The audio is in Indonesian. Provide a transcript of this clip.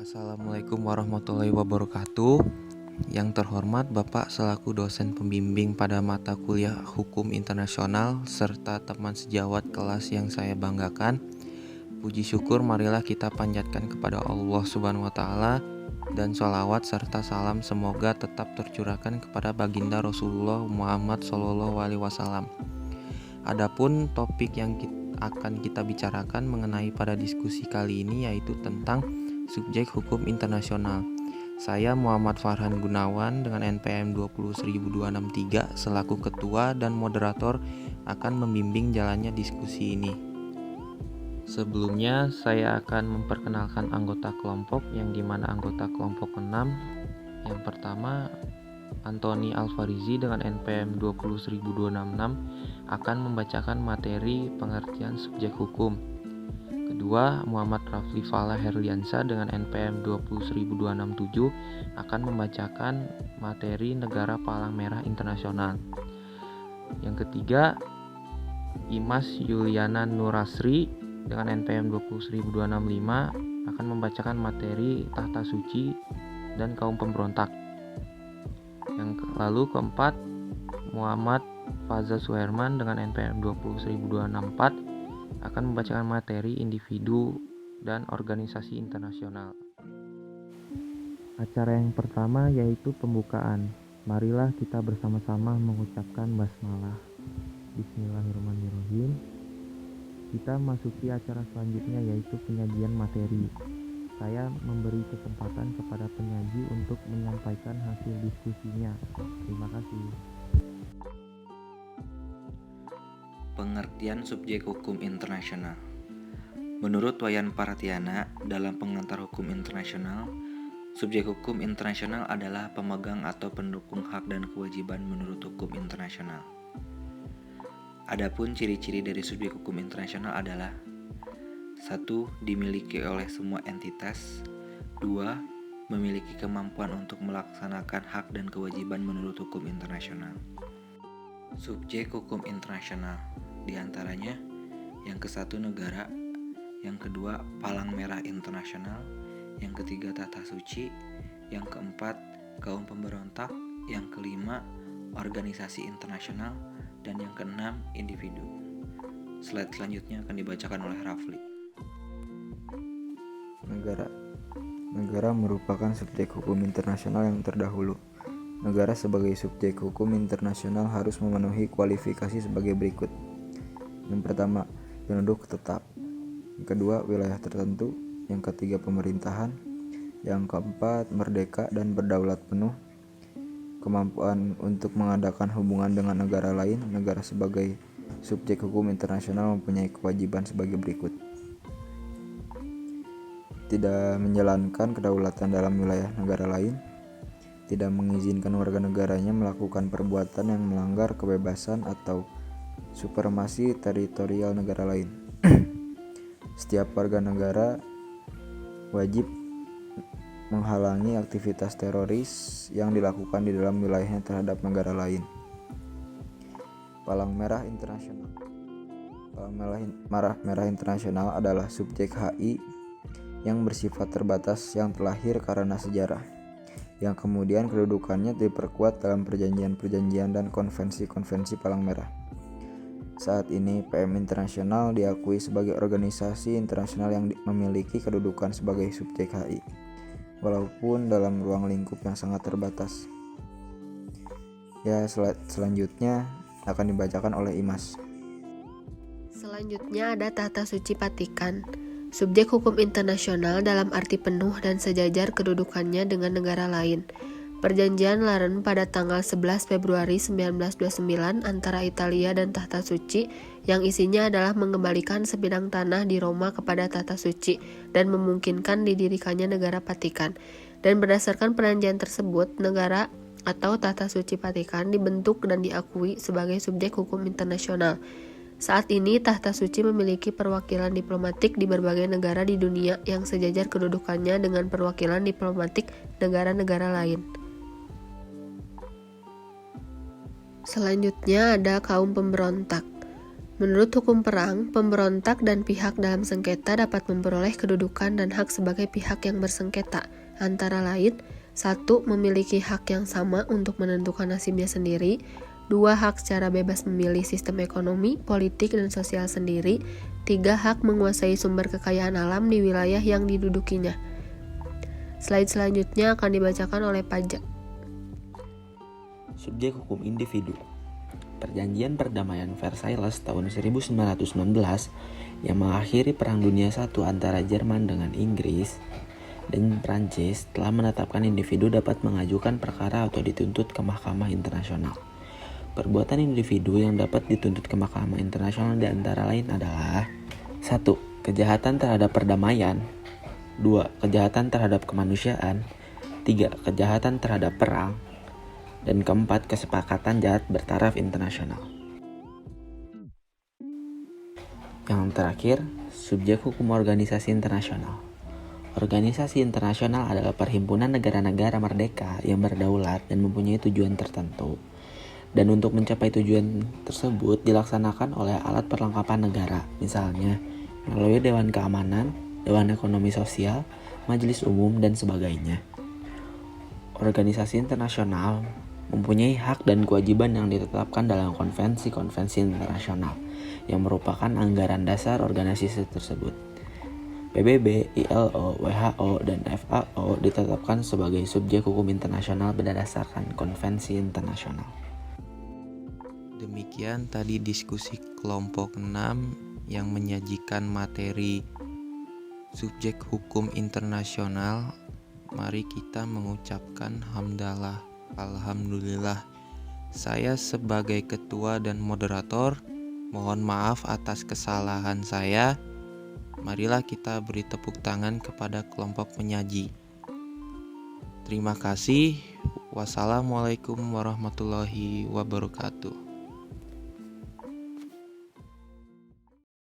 Assalamualaikum warahmatullahi wabarakatuh. Yang terhormat Bapak selaku dosen pembimbing pada mata kuliah Hukum Internasional serta teman sejawat kelas yang saya banggakan. Puji syukur marilah kita panjatkan kepada Allah Subhanahu wa taala dan sholawat serta salam semoga tetap tercurahkan kepada baginda Rasulullah Muhammad SAW. Adapun topik yang akan kita bicarakan mengenai pada diskusi kali ini yaitu tentang subjek hukum internasional. Saya Muhammad Farhan Gunawan dengan NPM 20263 selaku ketua dan moderator akan membimbing jalannya diskusi ini. Sebelumnya saya akan memperkenalkan anggota kelompok yang dimana anggota kelompok 6. Yang pertama Antoni Alfarizi dengan NPM 20266 akan membacakan materi pengertian subjek hukum. Kedua, Muhammad Rafli Fala Herliansa dengan NPM 20267 akan membacakan materi Negara Palang Merah Internasional. Yang ketiga, Imas Yuliana Nurasri dengan NPM 20265 akan membacakan materi Tahta Suci dan Kaum Pemberontak. Yang lalu keempat, Muhammad Faza Suherman dengan NPM 20264 akan membacakan materi individu dan organisasi internasional. Acara yang pertama yaitu pembukaan. Marilah kita bersama-sama mengucapkan basmalah. Bismillahirrahmanirrahim. Kita masuki acara selanjutnya yaitu penyajian materi. Saya memberi kesempatan kepada penyaji untuk menyampaikan hasil diskusinya. Terima kasih. Pengertian subjek hukum internasional. Menurut Wayan Paratiana, dalam pengantar hukum internasional, subjek hukum internasional adalah pemegang atau pendukung hak dan kewajiban menurut hukum internasional. Adapun ciri-ciri dari subjek hukum internasional adalah 1. Dimiliki oleh semua entitas. 2. Memiliki kemampuan untuk melaksanakan hak dan kewajiban menurut hukum internasional. Subjek hukum internasional diantaranya yang ke-1 negara, yang kedua Palang Merah Internasional, yang ketiga Tahta Suci, yang keempat kaum pemberontak, yang kelima organisasi internasional, dan yang keenam individu. Slide selanjutnya akan dibacakan oleh Rafli. Negara merupakan subjek hukum internasional yang terdahulu. Negara sebagai subjek hukum internasional harus memenuhi kualifikasi sebagai berikut. Yang pertama, penduduk tetap. Yang kedua, wilayah tertentu. Yang ketiga, pemerintahan. Yang keempat, merdeka dan berdaulat penuh. Kemampuan untuk mengadakan hubungan dengan negara lain. Negara sebagai subjek hukum internasional mempunyai kewajiban sebagai berikut. Tidak menjalankan kedaulatan dalam wilayah negara lain. Tidak mengizinkan warga negaranya melakukan perbuatan yang melanggar kebebasan atau supremasi teritorial negara lain. Setiap warga negara wajib menghalangi aktivitas teroris yang dilakukan di dalam wilayahnya terhadap negara lain. Palang Merah Internasional. Palang Merah Internasional adalah subjek HI yang bersifat terbatas yang terlahir karena sejarah, yang kemudian kedudukannya diperkuat dalam perjanjian-perjanjian dan konvensi-konvensi Palang Merah. Saat ini PM Internasional diakui sebagai organisasi internasional yang memiliki kedudukan sebagai subjek HI, walaupun dalam ruang lingkup yang sangat terbatas. Slide selanjutnya akan dibacakan oleh Imas. Selanjutnya ada Tahta Suci Vatikan. Subjek hukum internasional dalam arti penuh dan sejajar kedudukannya dengan negara lain. Perjanjian Laren pada tanggal 11 Februari 1929 antara Italia dan Tahta Suci yang isinya adalah mengembalikan sebidang tanah di Roma kepada Tahta Suci dan memungkinkan didirikannya negara Vatikan. Dan berdasarkan perjanjian tersebut, negara atau Tahta Suci Vatikan dibentuk dan diakui sebagai subjek hukum internasional. Saat ini Tahta Suci memiliki perwakilan diplomatik di berbagai negara di dunia yang sejajar kedudukannya dengan perwakilan diplomatik negara-negara lain. Selanjutnya ada kaum pemberontak. Menurut hukum perang, pemberontak dan pihak dalam sengketa dapat memperoleh kedudukan dan hak sebagai pihak yang bersengketa, antara lain 1. Memiliki hak yang sama untuk menentukan nasibnya sendiri. 2. Hak secara bebas memilih sistem ekonomi, politik, dan sosial sendiri. 3. Hak menguasai sumber kekayaan alam di wilayah yang didudukinya. Slide selanjutnya akan dibacakan oleh Pajak. Subjek hukum individu. Perjanjian Perdamaian Versailles tahun 1919 yang mengakhiri Perang Dunia I antara Jerman dengan Inggris dan Prancis telah menetapkan individu dapat mengajukan perkara atau dituntut ke Mahkamah Internasional. Perbuatan individu yang dapat dituntut ke Mahkamah Internasional diantara lain adalah 1. Kejahatan terhadap perdamaian. 2. Kejahatan terhadap kemanusiaan. 3. Kejahatan terhadap perang. Dan keempat, kesepakatan jahat bertaraf internasional. Yang terakhir, subjek hukum organisasi internasional. Organisasi internasional adalah perhimpunan negara-negara merdeka yang berdaulat dan mempunyai tujuan tertentu. Dan untuk mencapai tujuan tersebut dilaksanakan oleh alat perlengkapan negara, misalnya melalui Dewan Keamanan, Dewan Ekonomi Sosial, Majelis Umum, dan sebagainya. Organisasi internasional mempunyai hak dan kewajiban yang ditetapkan dalam konvensi-konvensi internasional yang merupakan anggaran dasar organisasi tersebut. PBB, ILO, WHO, dan FAO ditetapkan sebagai subjek hukum internasional berdasarkan konvensi internasional. Demikian tadi diskusi kelompok 6 yang menyajikan materi subjek hukum internasional. Mari kita mengucapkan hamdalah. Alhamdulillah. Saya sebagai ketua dan moderator mohon maaf atas kesalahan saya. Marilah kita beri tepuk tangan kepada kelompok penyaji. Terima kasih. Wassalamualaikum warahmatullahi wabarakatuh.